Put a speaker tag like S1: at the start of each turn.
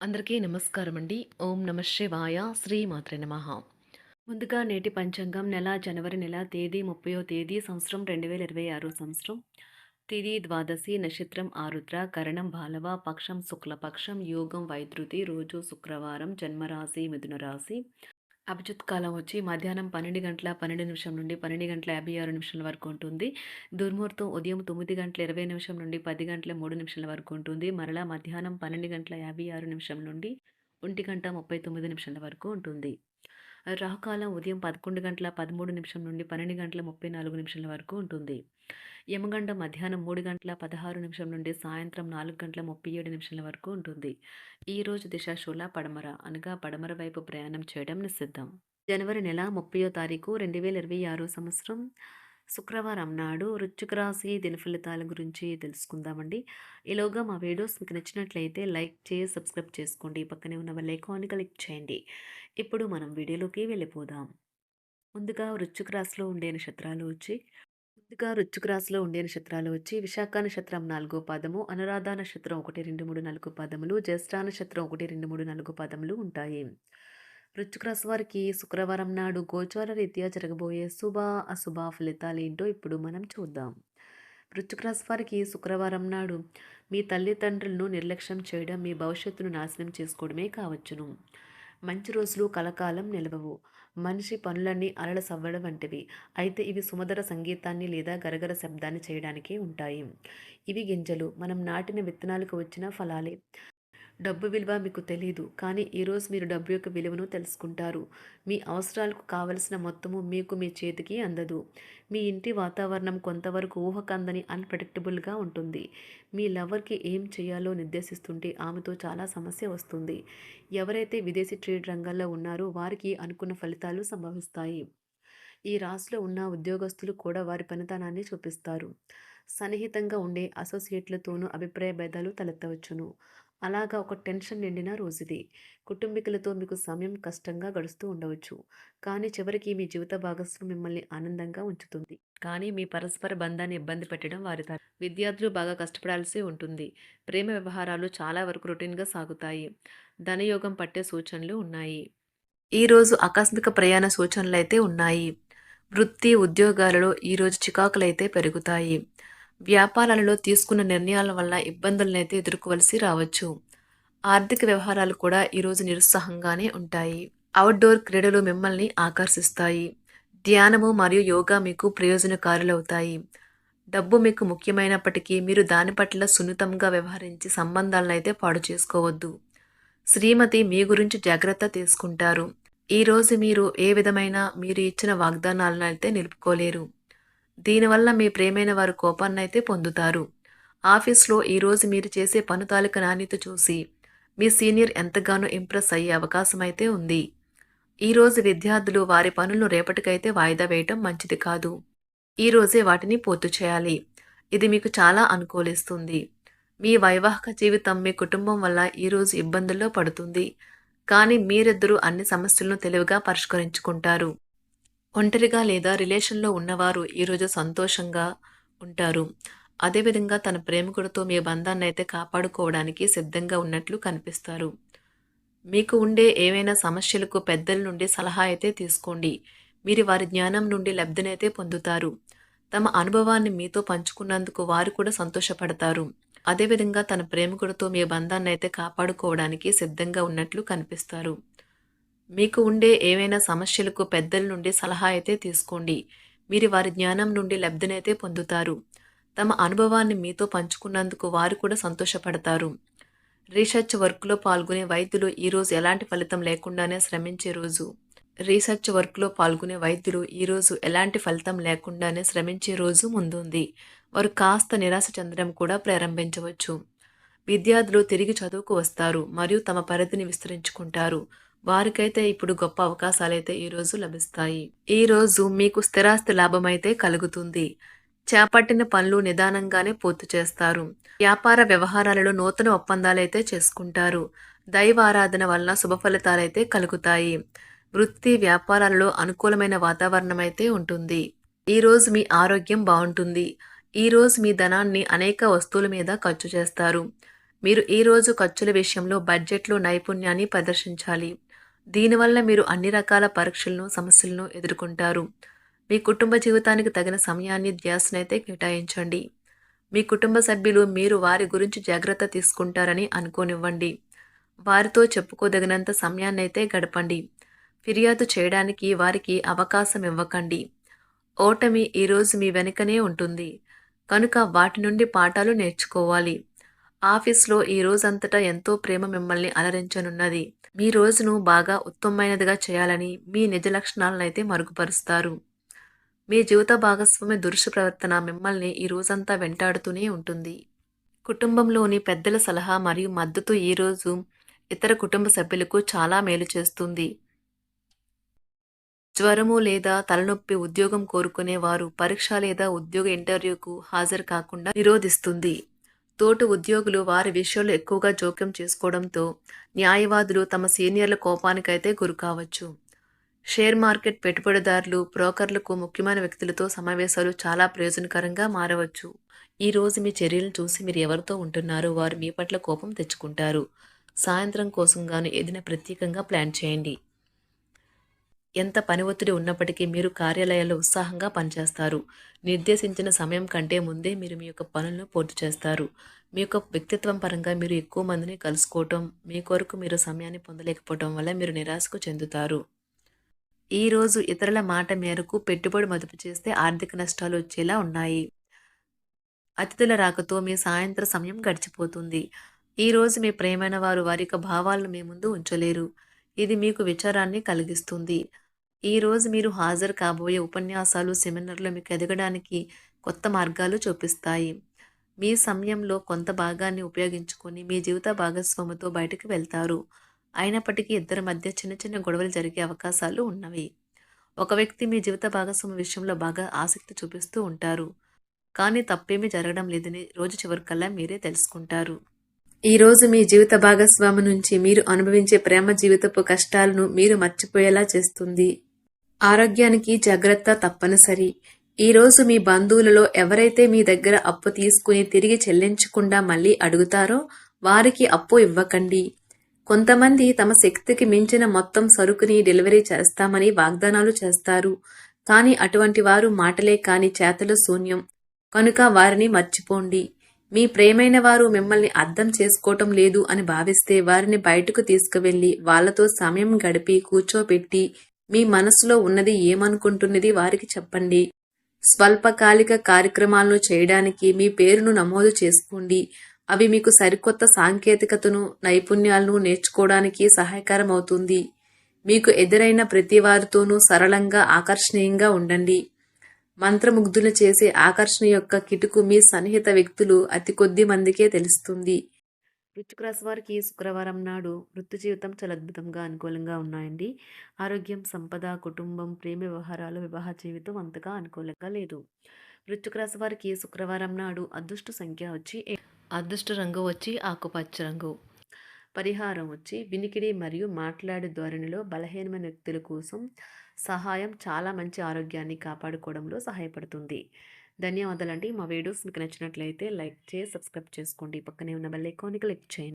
S1: అందరికీ నమస్కారం అండి. ఓం నమ శివాయ. శ్రీమాత్రే నమః. ముందుగా నేటి పంచాంగం నెల జనవరి నెల తేదీ 30వ తేదీ సంవత్సరం 2026 సంవత్సరం. తిథి ద్వాదశి, నక్షత్రం ఆరుద్ర, కరణం బాలవ, పక్షం శుక్లపక్షం, యోగం వైద్యుతి, రోజు శుక్రవారం, జన్మరాశి మిథున రాశి. అభిజిత్ కాలం వచ్చి మధ్యాహ్నం 12 గంటల 12 నిమిషం నుండి 12 గంటల 56 నిమిషాల వరకు ఉంటుంది. దుర్ముహూర్తం ఉదయం 9 గంటల 20 నిమిషం నుండి 10 గంటల 3 నిమిషాల వరకు ఉంటుంది. మరలా మధ్యాహ్నం 12 గంటల 56 నిమిషం నుండి 1 గంట 39 నిమిషాల వరకు ఉంటుంది. రాహుకాలం ఉదయం 11 గంటల 13 నిమిషం నుండి 12 గంటల 34 నిమిషాల వరకు ఉంటుంది. యమగండం మధ్యాహ్నం 3 గంటల 16 నిమిషం నుండి సాయంత్రం 4 గంటల 37 నిమిషాల వరకు ఉంటుంది. ఈరోజు దిశాశూల పడమర అనగా పడమర వైపు ప్రయాణం చేయడం నిషిద్ధం. జనవరి నెల 30వ తారీఖు 2026 సంవత్సరం శుక్రవారం నాడు వృశ్చిక రాశి దినఫలితాల గురించి తెలుసుకుందామండి. ఈలోగా మా వీడియోస్ మీకు నచ్చినట్లయితే లైక్ చేసి సబ్స్క్రైబ్ చేసుకోండి. పక్కనే ఉన్న బెల్ ఐకాన్ని క్లిక్ చేయండి. ఇప్పుడు మనం వీడియోలోకి వెళ్ళిపోదాం. ముందుగా వృశ్చిక రాశిలో ఉండే నక్షత్రాలు వచ్చి విశాఖ నక్షత్రం 4వ పాదము, అనురాధ నక్షత్రం 1, 2, 3, 4 పాదములు, జ్యేష్ఠ నక్షత్రం 1, 2, 3, 4 పాదములు ఉంటాయి. వృశ్చిక రాశి వారికి శుక్రవారం నాడు గోచార రీత్యా జరగబోయే శుభ అశుభ ఫలితాలు ఏంటో ఇప్పుడు మనం చూద్దాం. వృశ్చిక రాశి వారికి శుక్రవారం నాడు మీ తల్లిదండ్రులను నిర్లక్ష్యం చేయడం మీ భవిష్యత్తును నాశనం చేసుకోవడమే కావచ్చును. మంచి రోజులు కలకాలం నిలవవు. మనిషి పనులన్నీ అలల సవ్వడ వంటివి. అయితే ఇవి సుమధుర సంగీతాన్ని లేదా గరగర శబ్దాన్ని చేయడానికే ఉంటాయి. ఇవి గింజలు. మనం నాటిన విత్తనాలకు వచ్చిన ఫలాలే. డబ్బు విలువ మీకు తెలీదు, కానీ ఈరోజు మీరు డబ్బు యొక్క విలువను తెలుసుకుంటారు. మీ అవసరాలకు కావలసిన మొత్తము మీకు మీ చేతికి అందదు. మీ ఇంటి వాతావరణం కొంతవరకు ఊహకందని అన్‌ప్రెడిక్టబుల్‌గా ఉంటుంది. మీ లవర్‌కి ఏం చేయాలో నిర్దేశిస్తుంటే ఆమెతో చాలా సమస్య వస్తుంది. ఎవరైతే విదేశీ ట్రేడ్ రంగాల్లో ఉన్నారో వారికి అనుకున్న ఫలితాలు సంభవిస్తాయి. ఈ రాశిలో ఉన్న ఉద్యోగస్తులు కూడా వారి పనితనాన్ని చూపిస్తారు. సన్నిహితంగా ఉండే అసోసియేట్లతోనూ అభిప్రాయ భేదాలు తలెత్తవచ్చును. అలాగా ఒక టెన్షన్ నిండిన రోజుది. కుటుంబీకులతో మీకు సమయం కష్టంగా గడుస్తూ ఉండవచ్చు. కానీ చివరికి మీ జీవిత భాగస్వామి మిమ్మల్ని ఆనందంగా ఉంచుతుంది. కానీ మీ పరస్పర బంధాన్ని ఇబ్బంది పెట్టడం వారి తరం. విద్యార్థులు బాగా కష్టపడాల్సి ఉంటుంది. ప్రేమ వ్యవహారాలు చాలా వరకు రొటీన్‌గా సాగుతాయి. ధనయోగం పట్టే సూచనలు ఉన్నాయి. ఈరోజు ఆకస్మిక ప్రయాణ సూచనలైతే ఉన్నాయి. వృత్తి, ఉద్యోగాలలో ఈరోజు చికాకులైతే పెరుగుతాయి. వ్యాపారాలలో తీసుకున్న నిర్ణయాల వల్ల ఇబ్బందులనైతే ఎదుర్కోవలసి రావచ్చు. ఆర్థిక వ్యవహారాలు కూడా ఈరోజు నిరుత్సాహంగానే ఉంటాయి. అవుట్‌డోర్ క్రీడలు మిమ్మల్ని ఆకర్షిస్తాయి. ధ్యానము మరియు యోగా మీకు ప్రయోజనకారులవుతాయి. డబ్బు మీకు ముఖ్యమైనప్పటికీ మీరు దాని పట్ల సున్నితంగా వ్యవహరించి సంబంధాలనైతే పాడు చేసుకోవద్దు. శ్రీమతి మీ గురించి జాగ్రత్త తీసుకుంటారు. ఈరోజు మీరు ఏ విధమైన మీరు ఇచ్చిన వాగ్దానాలనైతే నిలుపుకోలేరు. దీనివల్ల మీ ప్రియమైన వారు కోపాన్నైతే పొందుతారు. ఆఫీస్‌లో ఈరోజు మీరు చేసే పని తాలూకు నాణ్యత చూసి మీ సీనియర్ ఎంతగానో ఇంప్రెస్ అయ్యే అవకాశమైతే ఉంది. ఈరోజు విద్యార్థులు వారి పనులను రేపటికైతే వాయిదా వేయటం మంచిది కాదు. ఈరోజే వాటిని పూర్తి చేయాలి. ఇది మీకు చాలా అనుకూలిస్తుంది. మీ వైవాహిక జీవితం మీ కుటుంబం వల్ల ఈరోజు ఇబ్బందుల్లో పడుతుంది. కానీ మీరిద్దరూ అన్ని సమస్యలను తెలివిగా పరిష్కరించుకుంటారు. ఒంటరిగా లేదా రిలేషన్‌లో ఉన్నవారు ఈరోజు సంతోషంగా ఉంటారు. అదేవిధంగా తన ప్రేమికుడితో మీ బంధాన్నైతే కాపాడుకోవడానికి సిద్ధంగా ఉన్నట్లు కనిపిస్తారు. మీకు ఉండే ఏవైనా సమస్యలకు పెద్దల నుండి సలహా అయితే తీసుకోండి. మీరు వారి జ్ఞానం నుండి లబ్ధినైతే పొందుతారు. తమ అనుభవాన్ని మీతో పంచుకున్నందుకు వారు కూడా సంతోషపడతారు. అదేవిధంగా తన ప్రేమికుడితో మీ బంధాన్నైతే కాపాడుకోవడానికి సిద్ధంగా ఉన్నట్లు కనిపిస్తారు. మీకు ఉండే ఏవైనా సమస్యలకు పెద్దల నుండి సలహా అయితే తీసుకోండి. మీరు వారి జ్ఞానం నుండి లబ్ధినైతే పొందుతారు. తమ అనుభవాన్ని మీతో పంచుకున్నందుకు వారు కూడా సంతోషపడతారు. రీసెర్చ్ వర్క్‌లో పాల్గొనే వైద్యులు ఈరోజు ఎలాంటి ఫలితం లేకుండానే శ్రమించే రోజు. ఈరోజు ఎలాంటి ఫలితం లేకుండానే శ్రమించే రోజు ముందుంది. వారు కాస్త నిరాశ చెందడం కూడా ప్రారంభించవచ్చు. విద్యార్థులు తిరిగి చదువుకు వస్తారు మరియు తమ పరిధిని విస్తరించుకుంటారు. వారికైతే ఇప్పుడు గొప్ప అవకాశాలైతే ఈరోజు లభిస్తాయి. ఈరోజు మీకు స్థిరాస్తి లాభమైతే కలుగుతుంది. చేపట్టిన పనులు నిదానంగానే పూర్తి చేస్తారు. వ్యాపార వ్యవహారాలలో నూతన ఒప్పందాలైతే చేసుకుంటారు. దైవ ఆరాధన వలన శుభ ఫలితాలైతే కలుగుతాయి. వృత్తి వ్యాపారాలలో అనుకూలమైన వాతావరణం అయితే ఉంటుంది. ఈరోజు మీ ఆరోగ్యం బాగుంటుంది. ఈరోజు మీ ధనాన్ని అనేక వస్తువుల మీద ఖర్చు చేస్తారు. మీరు ఈరోజు ఖర్చుల విషయంలో బడ్జెట్లో నైపుణ్యాన్ని ప్రదర్శించాలి. దీనివల్ల మీరు అన్ని రకాల పరీక్షలను, సమస్యలను ఎదుర్కొంటారు. మీ కుటుంబ జీవితానికి తగిన సమయాన్ని, ధ్యాసనైతే కేటాయించండి. మీ కుటుంబ సభ్యులు మీరు వారి గురించి జాగ్రత్త తీసుకుంటారని అనుకోనివ్వండి. వారితో చెప్పుకోదగినంత సమయాన్నైతే గడపండి. ఫిర్యాదు చేయడానికి వారికి అవకాశం ఇవ్వకండి. ఓటమి ఈరోజు మీ వెనుకనే ఉంటుంది. కనుక వాటి నుండి పాఠాలు నేర్చుకోవాలి. ఆఫీస్‌లో ఈ రోజంతటా ఎంతో ప్రేమ మిమ్మల్ని అలరించనున్నది. మీ రోజును బాగా ఉత్తమమైనదిగా చేయాలని మీ నిజ లక్షణాలనైతే మరుగుపరుస్తారు. మీ జీవిత భాగస్వామి దురుసు ప్రవర్తన మిమ్మల్ని ఈ రోజంతా వెంటాడుతూనే ఉంటుంది. కుటుంబంలోని పెద్దల సలహా మరియు మద్దతు ఈరోజు ఇతర కుటుంబ సభ్యులకు చాలా మేలు చేస్తుంది. జ్వరము లేదా తలనొప్పి ఉద్యోగం కోరుకునేవారు పరీక్ష లేదా ఉద్యోగ ఇంటర్వ్యూకు హాజరు కాకుండా నిరోధిస్తుంది. తోటి ఉద్యోగులు వారి విషయంలో ఎక్కువగా జోక్యం చేసుకోవడంతో న్యాయవాదులు తమ సీనియర్ల కోపానికైతే గురికావచ్చు. షేర్ మార్కెట్ పెట్టుబడిదారులు, బ్రోకర్లకు ముఖ్యమైన వ్యక్తులతో సమావేశాలు చాలా ప్రయోజనకరంగా మారవచ్చు. ఈ రోజు మీ చర్యలను చూసి మీరు ఎవరితో ఉంటున్నారో వారు మీ పట్ల కోపం తెచ్చుకుంటారు. సాయంత్రం కోసం గాను ఏదైనా ప్రత్యేకంగా ప్లాన్ చేయండి. ఎంత పని ఒత్తిడి ఉన్నప్పటికీ మీరు కార్యాలయాల్లో ఉత్సాహంగా పనిచేస్తారు. నిర్దేశించిన సమయం కంటే ముందే మీరు మీ యొక్క పనులను పూర్తి చేస్తారు. మీ యొక్క వ్యక్తిత్వం పరంగా మీరు ఎక్కువ మందిని కలుసుకోవటం, మీ కొరకు మీరు సమయాన్ని పొందలేకపోవటం వల్ల మీరు నిరాశకు చెందుతారు. ఈరోజు ఇతరుల మాట మేరకు పెట్టుబడి మదుపు చేస్తే ఆర్థిక నష్టాలు వచ్చేలా ఉన్నాయి. అతిథుల రాకతో మీ సాయంత్ర సమయం గడిచిపోతుంది. ఈరోజు మీ ప్రియమైన వారు వారి యొక్క భావాలను మీ ముందు ఉంచలేరు. ఇది మీకు విచారాన్ని కలిగిస్తుంది. ఈరోజు మీరు హాజరు కాబోయే ఉపన్యాసాలు, సెమినార్లు మీకు ఎదగడానికి కొత్త మార్గాలు చూపిస్తాయి. మీ సమయంలో కొంత భాగాన్ని ఉపయోగించుకొని మీ జీవిత భాగస్వామితో బయటకు వెళ్తారు. అయినప్పటికీ ఇద్దరి మధ్య చిన్న చిన్న గొడవలు జరిగే అవకాశాలు ఉన్నవి. ఒక వ్యక్తి మీ జీవిత భాగస్వామి విషయంలో బాగా ఆసక్తి చూపిస్తూ ఉంటారు. కానీ తప్పేమీ జరగడం లేదని రోజు చివరికల్లా మీరే తెలుసుకుంటారు. ఈరోజు మీ జీవిత భాగస్వామి నుంచి మీరు అనుభవించే ప్రేమ జీవితపు కష్టాలను మీరు మర్చిపోయేలా చేస్తుంది. ఆరోగ్యానికి జాగ్రత్త తప్పనిసరి. ఈరోజు మీ బంధువులలో ఎవరైతే మీ దగ్గర అప్పు తీసుకుని తిరిగి చెల్లించకుండా మళ్ళీ అడుగుతారో వారికి అప్పు ఇవ్వకండి. కొంతమంది తమ శక్తికి మించిన మొత్తం సరుకుని డెలివరీ చేస్తామని వాగ్దానాలు చేస్తారు. కానీ అటువంటి వారు మాటలే కాని చేతలు శూన్యం. కనుక వారిని మర్చిపోండి. మీ ప్రియమైన వారు మిమ్మల్ని అర్థం చేసుకోవటం లేదు అని భావిస్తే వారిని బయటకు తీసుకువెళ్ళి వాళ్లతో సమయం గడిపి కూర్చోపెట్టి మీ మనసులో ఉన్నది ఏమనుకుంటున్నది వారికి చెప్పండి. స్వల్పకాలిక కార్యక్రమాలను చేయడానికి మీ పేరును నమోదు చేసుకోండి. అవి మీకు సరికొత్త సాంకేతికతను, నైపుణ్యాలను నేర్చుకోవడానికి సహాయకరం అవుతుంది. మీకు ఎదురైన ప్రతి వారితోనూ సరళంగా, ఆకర్షణీయంగా ఉండండి. మంత్రముగ్ధులు చేసే ఆకర్షణ యొక్క కిటుకు మీ సన్నిహిత వ్యక్తులు అతి కొద్ది మందికే తెలుస్తుంది. వృశ్చిక రాశి వారికి శుక్రవారం నాడు వృత్తి జీవితం చాలా అద్భుతంగా అనుకూలంగా ఉన్నాయండి. ఆరోగ్యం, సంపద, కుటుంబం, ప్రేమ వ్యవహారాలు, వివాహ జీవితం అంతగా అనుకూలంగా లేదు. వృశ్చిక రాశి వారికి శుక్రవారం నాడు అదృష్ట సంఖ్య వచ్చి అదృష్ట రంగు వచ్చి ఆకుపచ్చ రంగు. పరిహారం వచ్చి వినికిడి మరియు మాట్లాడే ధోరణిలో బలహీనమైన వ్యక్తుల కోసం సహాయం చాలా మంచి ఆరోగ్యాన్ని కాపాడుకోవడంలో సహాయపడుతుంది. ధన్యవాదాలండి. మా వీడియోస్ మీకు నచ్చినట్లయితే లైక్ చేసి సబ్స్క్రైబ్ చేసుకోండి. పక్కనే ఉన్న బెల్ ఐకాన్ని క్లిక్ చేయండి.